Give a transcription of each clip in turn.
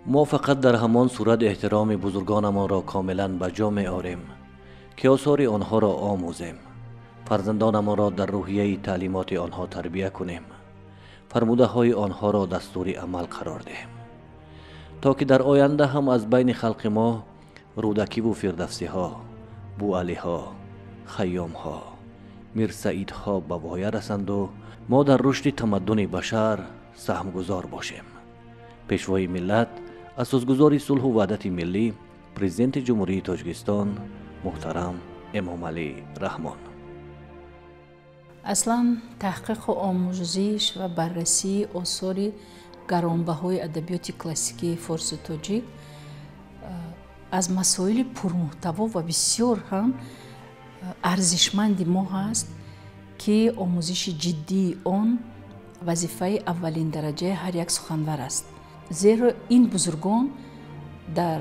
ما فقط در همان صورت احترام بزرگانمان را کاملا به جا می آوریم که آثار آنها را آموزیم، فرزندانمان را در روحیه تعلیمات آنها تربیت کنیم، فرموده های آنها را دستور عمل قرار دهیم، تا که در آینده هم از بین خلق ما رودکی و فردوسی ها، بو علی ها، خیام ها، میر سعید ها به وایه رسند و ما در رشد تمدن بشر سهمگزار باشیم. پیشوای ملت، اساسگزار صلح و وحدت ملی، پرزیدنت جمهوری تاجیکستان محترم امام علی رحمان. اصلا تحقیق و آموزش و بررسی آثار گرانبهای ادبیات کلاسیکی فارسی تاجیک از مسائل پرمحتوا و بسیار هم ارزشمند ما هست که آموزش جدی آن وظیفه اولین درجه هر یک سخنور است، زیرا این بزرگان در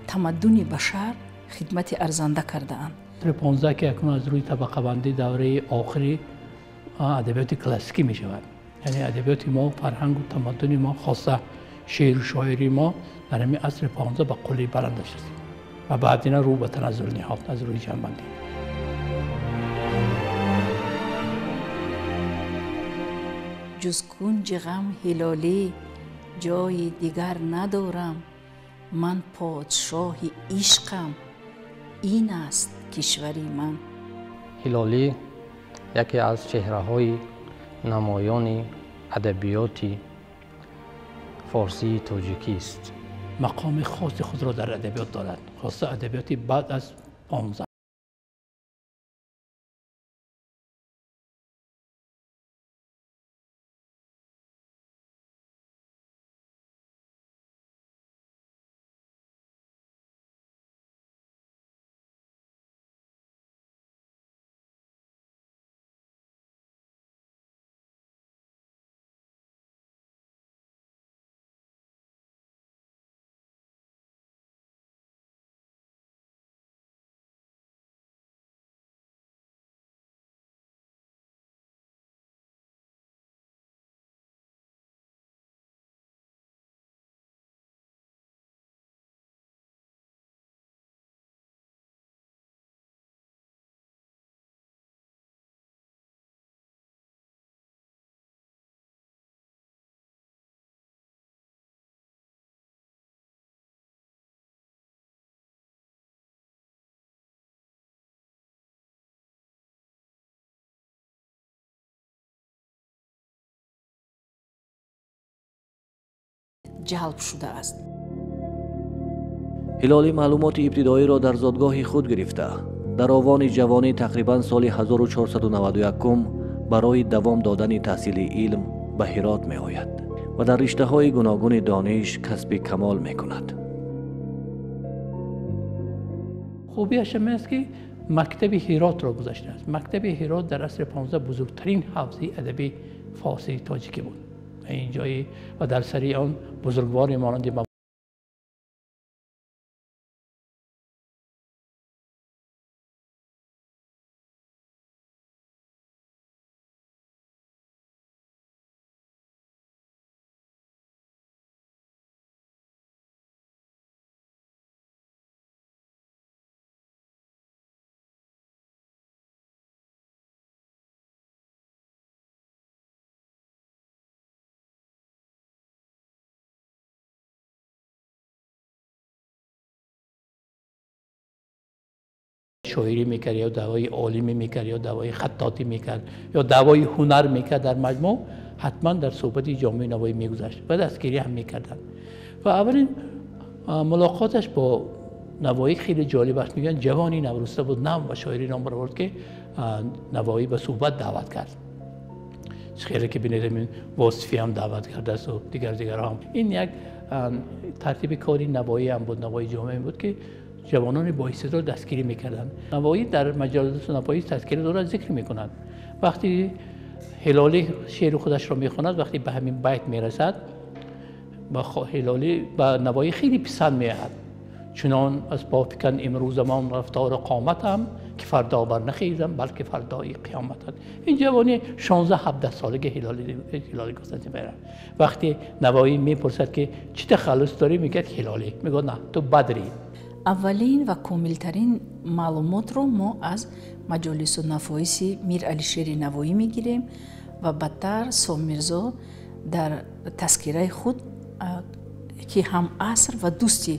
تمدن بشر خدمت ارزنده کرده اند. 15 که اکنون از روی طبقه بندی دوره آخری ادبیات کلاسیکی می شود. یعنی ادبیات ما، فرهنگ و تمدن ما، خاصه شعر و شاعری ما در همین عصر 15 به قله بلند است و بعد اینا رو به تنزل نهاد از روی جنبندی. جز کنج غم هلالی جای دیگر ندارم، من پادشاه عشقم، این است کشوری من. هلالی یکی از چهره‌های نمایان ادبیات فارسی تاجیکی است. مقام خاص خود را در ادبیات دارد، خاصه ادبیات بعد از 15. جلب شده است. هلالی معلومات ابتدایی را در زادگاه خود گرفته در آوان جوانی تقریبا سال 1491 برای دوام دادن تحصیل علم به هرات می آید و در رشته های گوناگون دانش کسب کمال می کند. خوبیش این است که مکتب هرات را گذاشته است. مکتب هرات در عصر 15 بزرگترین حوزه ادبی فارسی تاجیکی بود. اینجایی و در سری آن بزرگواری مانند شاعری میکرد یا دعوای عالمی میکرد یا دعوای خطاطی میکرد یا دعوای هنر میکرد، در مجموع حتما در صحبت جامعه نوایی میگذشت و دستگیری هم میکردن. و اولین ملاقاتش با نوایی خیلی جالب است. میگن جوانی نوروسته بود، نام و شاعری نام برآورد که نوایی به صحبت دعوت کرد. خیلی که ببینید واصفی هم دعوت کرده است و دیگر هم. این یک ترتیب کاری نوایی هم بود، نوایی جامعه بود که جوانان با استعداد دستگیری میکردن. نوایی در مجالس نوایی تذکره داره ذکر میکنند. وقتی هلالی شعر خودش را میخواند، وقتی به همین بیت میرسد با هلالی با نوایی خیلی پسند میاد. چنان از پا فکن امروز من رفتار قامتم که فردا بر نخیزم بلکه فردای قیامت است. این جوانی 16 17 سالگی هلالی گفتن میرم. وقتی نوایی میپرسد که چی تخلص داری میگه هلالی، میگه نه تو بدری. اولین و کاملترین معلومات رو ما از مجالس و نفایس میر علیشیر نوایی میگیریم و بعدتر سامیرزا در تذکره خود که هم عصر و دوستی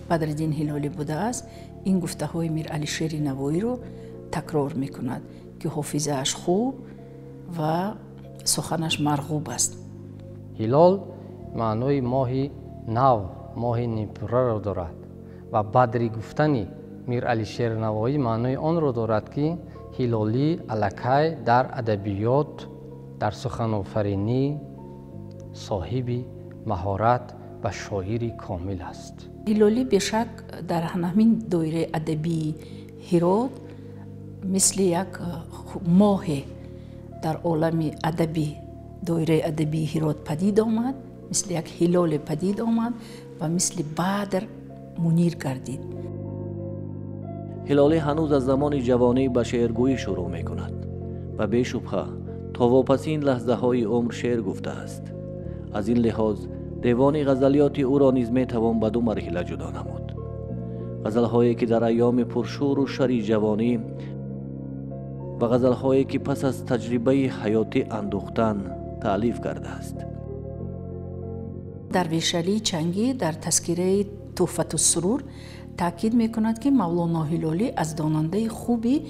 بدرالدین هلالی بوده است این گفته های میر علیشیر نوایی رو تکرار میکند که حافظه اش خوب و سخنش مرغوب است. هلال معنای ماهی نو، ماهی نیپره را دارد و بدری گفتنی میر علیشیر نوایی معنای آن را دارد که هلالی الکی در ادبیات، در سخن آفرینی صاحب مهارت و شاعری کامل است. هلالی بیشک در همین دایره ادبی هرات مثل یک ماه در عالم ادبی دایره ادبی هرات پدید آمد، مثل یک هلال پدید آمد و مثل بدر منیر گردید. هلالی هنوز از زمان جوانی به شعرگویی شروع می کند و به شبهه تا واپسین لحظه های عمر شعر گفته است. از این لحاظ دیوان غزلیات او را نیز می توان به دو مرحله جدا نمود. غزل‌هایی که در ایام پرشور و شری جوانی و غزل‌هایی که پس از تجربه حیاتی اندوختن تألیف کرده است. درویش علی چنگی در تذکره تحفة السرور تاکید میکند که مولانا هلالی از داننده خوبی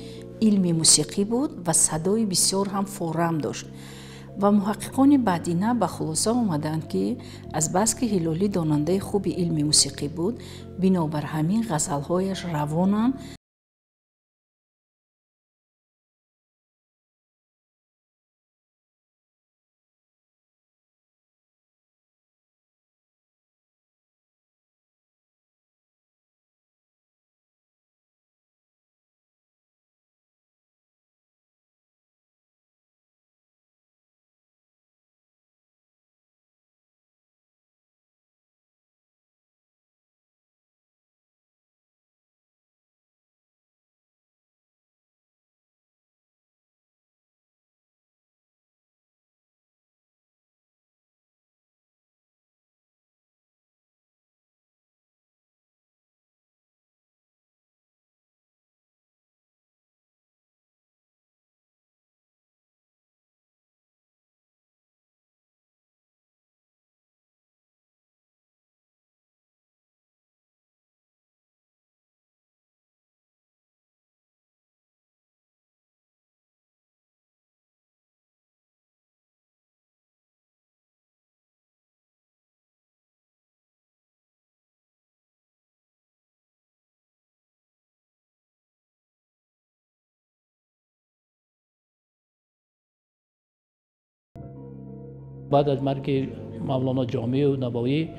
علم موسیقی بود و صدای بسیار هم فورم داشت و محققان بعدینه به خلاصه آمدند که از بس که هلالی داننده خوبی علم موسیقی بود بنابر همین غزلهایش روانند بعد از مرگ مولانا جامی و نوایی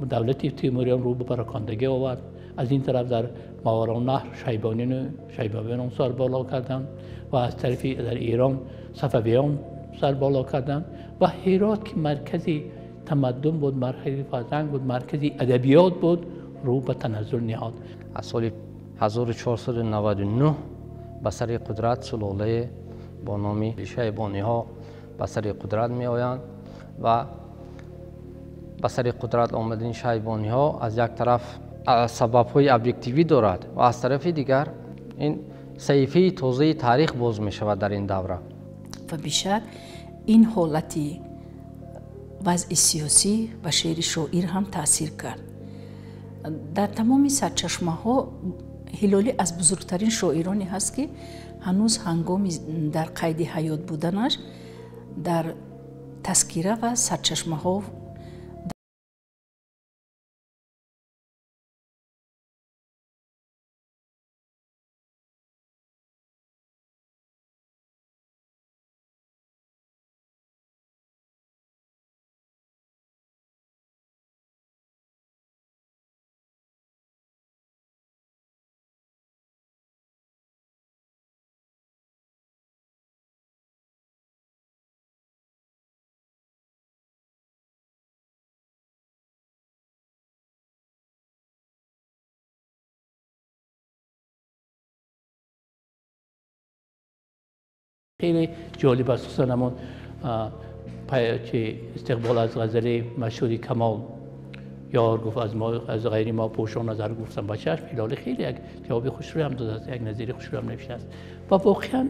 دولت تیموریان رو به پراکندگی آورد. از این طرف در ماوراءالنهر شیبانیان سر بالا کردند و از طرفی در ایران صفویان سر بالا کردند و هرات که مرکزی تمدن بود، مرکزی فرهنگ بود، مرکزی ادبیات بود، رو به تنزل نهاد. از سال 1499 به سر قدرت سلاله با نام شیبانی ها به سر قدرت می آیند و به سر قدرت آمدن شیبانی ها از یک طرف سبب های ابجکتیوی دارد و از طرف دیگر این صحیفه تازه تاریخ باز می شود در این دوره. و بیشک این حالتی وضع سیاسی و شعر شاعر هم تاثیر کرد. در تمام سرچشمه ها هلالی از بزرگترین شاعرانی هست که هنوز هنگام در قید حیات بودنش در تذکره و سرچشمه ها خیلی جالب است، خصوصا همون که استقبال از غزل مشهوری کمال یار گفت از غیر ما پوشان نظر گفتم با چشم هلالی خیلی یک جواب خوشروی هم داده است، یک نظری خوشروی هم نوشته است و واقعا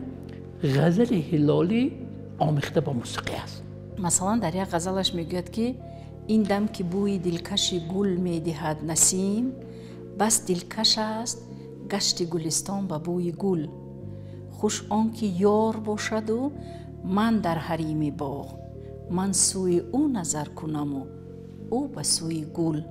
غزل هلالی آمیخته با موسیقی است. مثلا در یک غزلش میگوید که این دم که بوی دلکش گل میدهد نسیم، بس دلکش است گشت گلستان به بوی گل. خوش آن که یار باشد و من در حریم باغ، من سوی او نظر کنم و او به سوی گل.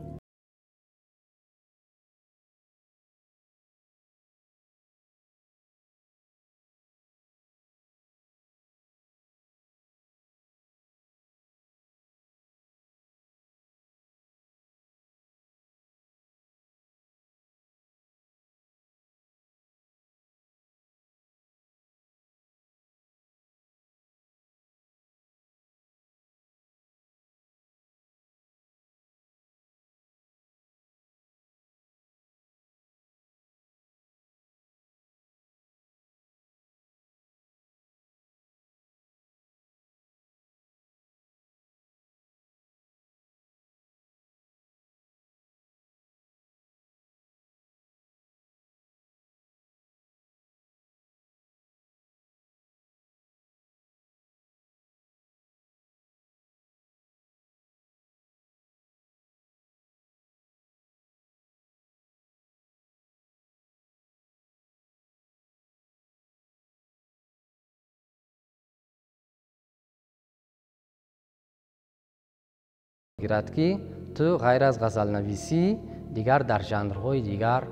گیرد که تو غیر از غزل نویسی دیگر در ژانرهای دیگر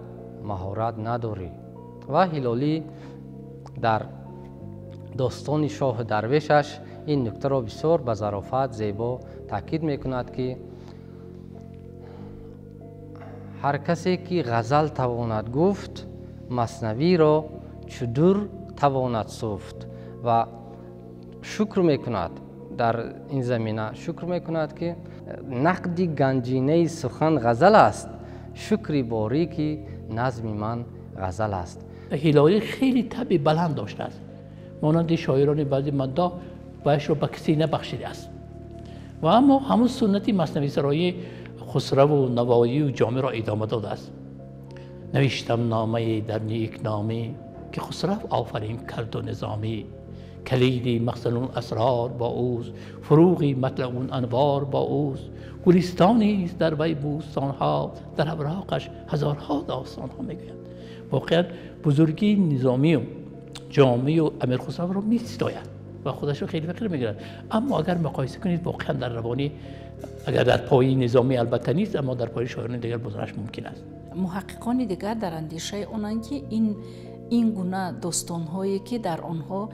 مهارت نداری. و هلالی در داستان شاه درویشش این نکته را بسیار به ظرافت زیبا تاکید میکند که هر کسی که غزل تواند گفت مثنوی را چدور تواند سفت و شکر میکند در این زمینه شکر میکند که نقدی گنجینه سخن غزل است، شکری باریکی نظم من غزل است. هلالی خیلی طبع بلند داشته است، مانند شاعران بعضی مدعا بایش را به کسی نبخشیده است و اما همون سنتی مثنوی سرایی خسرو و نوایی و جامع را ادامه داده است. نوشتم نامه در نیک نامه که خسرو آفرین کرد و نظامی، کلیدی مخزن اسرار با اوست، فروغی مطلع انوار با اوست، گلستانی است در وی بوستان ها، در اوراقش هزارها داستان ها میگویند. واقعا بزرگی نظامی و جامعی و امیر خسرو را میستاید و خودش رو خیلی فخر میگیرد. اما اگر مقایسه کنید واقعا در روانی اگر در پای نظامی البته نیست، اما در پای شاعران دیگر بزرگش ممکن است. محققان دیگر در اندیشه آنند که این گونه داستان‌هایی که در آنها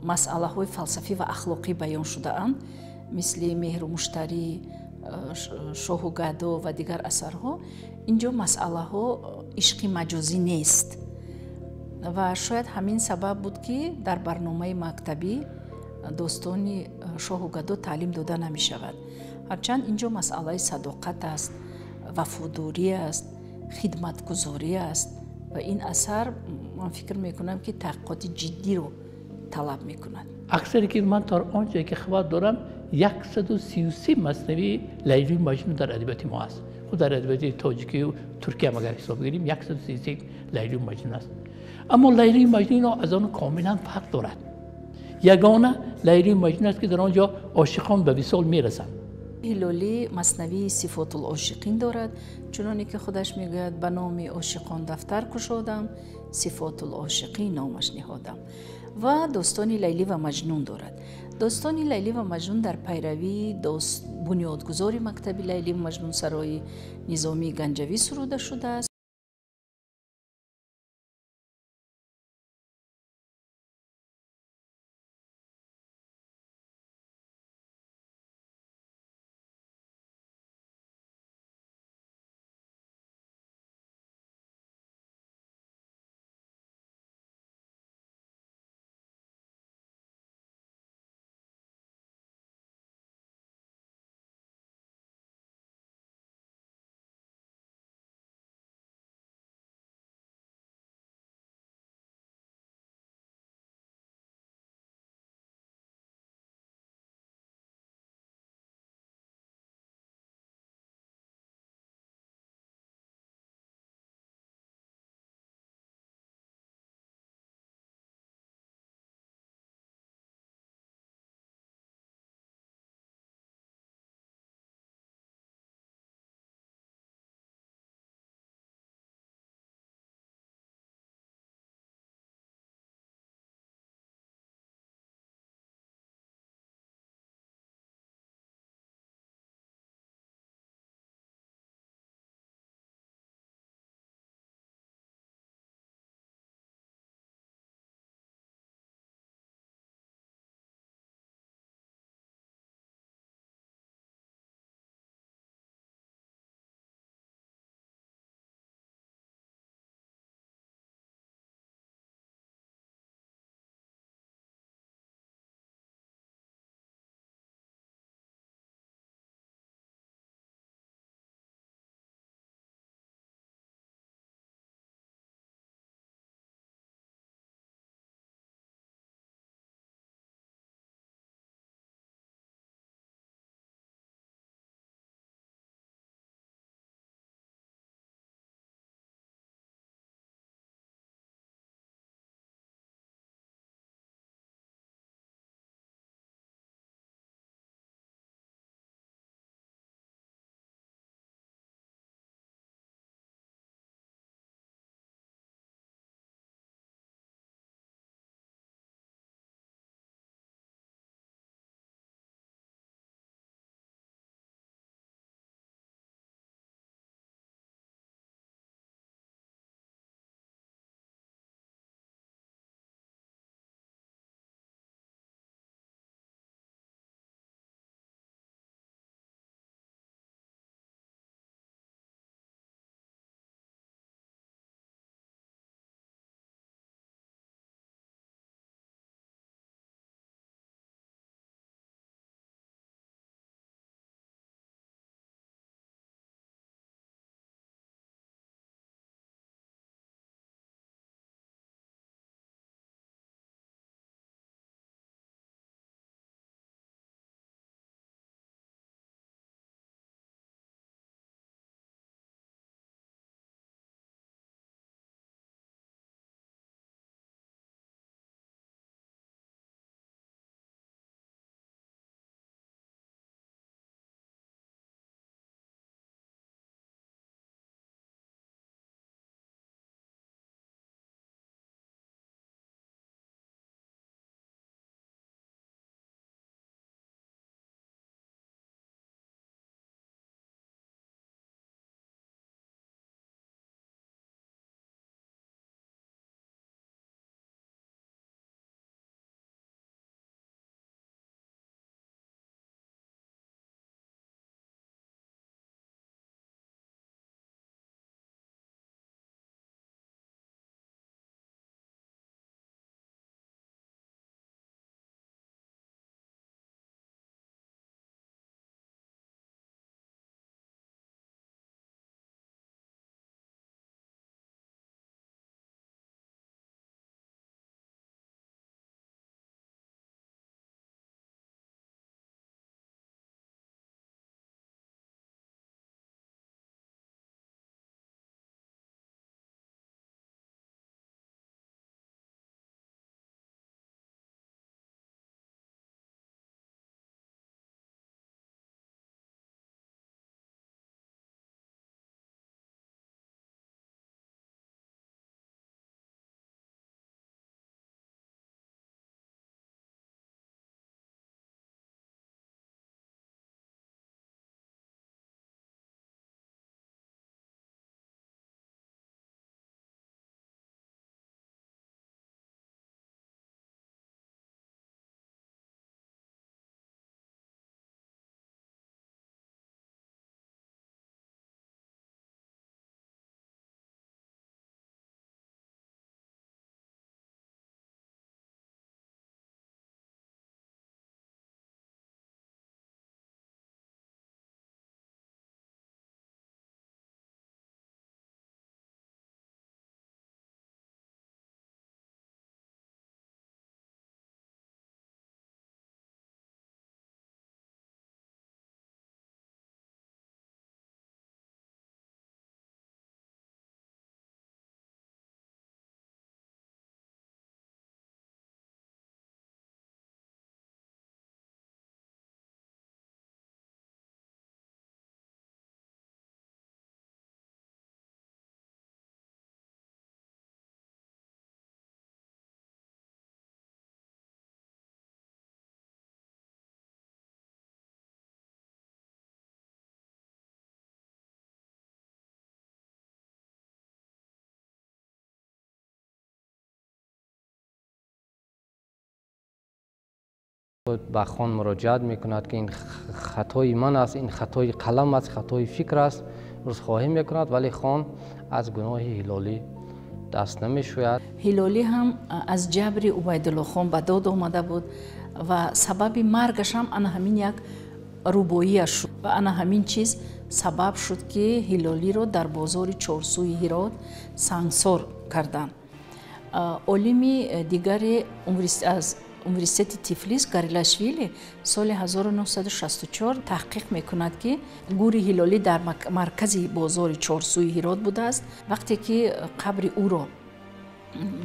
مسئله‌های فلسفی و اخلاقی بیان شده اند، مثل مهر و مشتری، شاه و گدا و دیگر اثرها، اینجا مسئله‌ها عشق مجازی نیست و شاید همین سبب بود که در برنامه مکتبی داستان شاه و گدا تعلیم داده نمی شود. هرچند اینجا مسئله صداقت است، وفاداری است، خدمتگزاری است و این اثر من فکر میکنم که تحقیقات جدی رو طلب میکند. اکثری که من تا آنجایی که خبر دارم 133 مثنوی لیلی و مجنون در ادبیات ما است. خود در ادبیات تاجیکی و ترکی هم اگر حساب بگیریم 133 لیلی و مجنون است. اما لیلی و مجنون از آن کاملا فرق دارد. یگانه لیلی و مجنون است که در آنجا عاشقان به وصال میرسند. هلالی مثنوی صفات العاشقین دارد، چنانکه که خودش میگوید به نام عاشقان دفتر گشادم، صفات العاشقین نامش نهادم. و داستان لیلی و مجنون دارد. داستان لیلی و مجنون در پیروی بنیادگذار مکتب لیلی و مجنون سرای نظامی گنجوی سروده شده است. به خان مراجعت میکند که این خطای من است، این خطای قلم است، خطای فکر است، عذرخواهی میکند، ولی خان از گناه هلالی دست نمیشوید. هلالی هم از جبر عبیدالله خان به داد آمده بود و سبب مرگش هم انا همین یک روباییش شد و انا همین چیز سبب شد که هلالی را در بازار چهارسوی هرات سنگسار کردند. عالم دیگری از Университети Тифлис Гарилашвили соли 1964 таҳқиқ мекунад ки гури ҳилолӣ дар маркази бозори чорсӯи ҳирот будааст. вақте ки қабри ӯро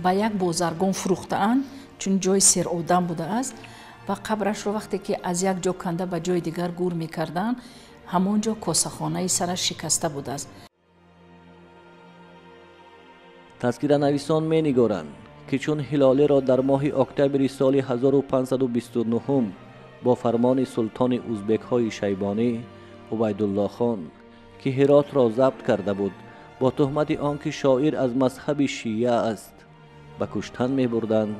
ба як бозаргон фурӯхтаанд, чун ҷои серодам будааст ва қабрашро вақте ки аз як ҷо канда ба ҷои дигар гур мекарданд, ҳамон ҷо косахонаи сараш шикаста будааст. تذکره‌نویسان می‌نگارند که چون هلالی را در ماه اکتبر سال 1529 با فرمان سلطان ازبک های شیبانی عبیدالله خان که هرات را ضبط کرده بود با تهمت آنکه شاعر از مذهب شیعه است به کشتن می بردند،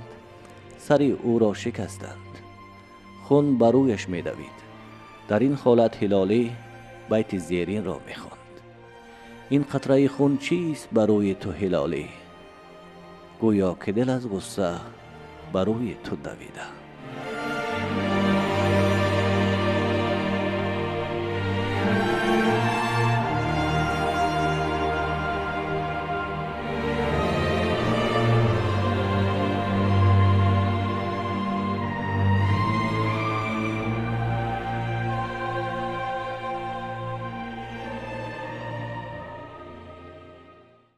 سر او را شکستند. خون بر رویش می دوید. در این حالت هلالی بیت زیرین را می خواند: این قطره خون چیست بر روی تو هلالی؟ گویا که دل از غصه بر روی تو دویده.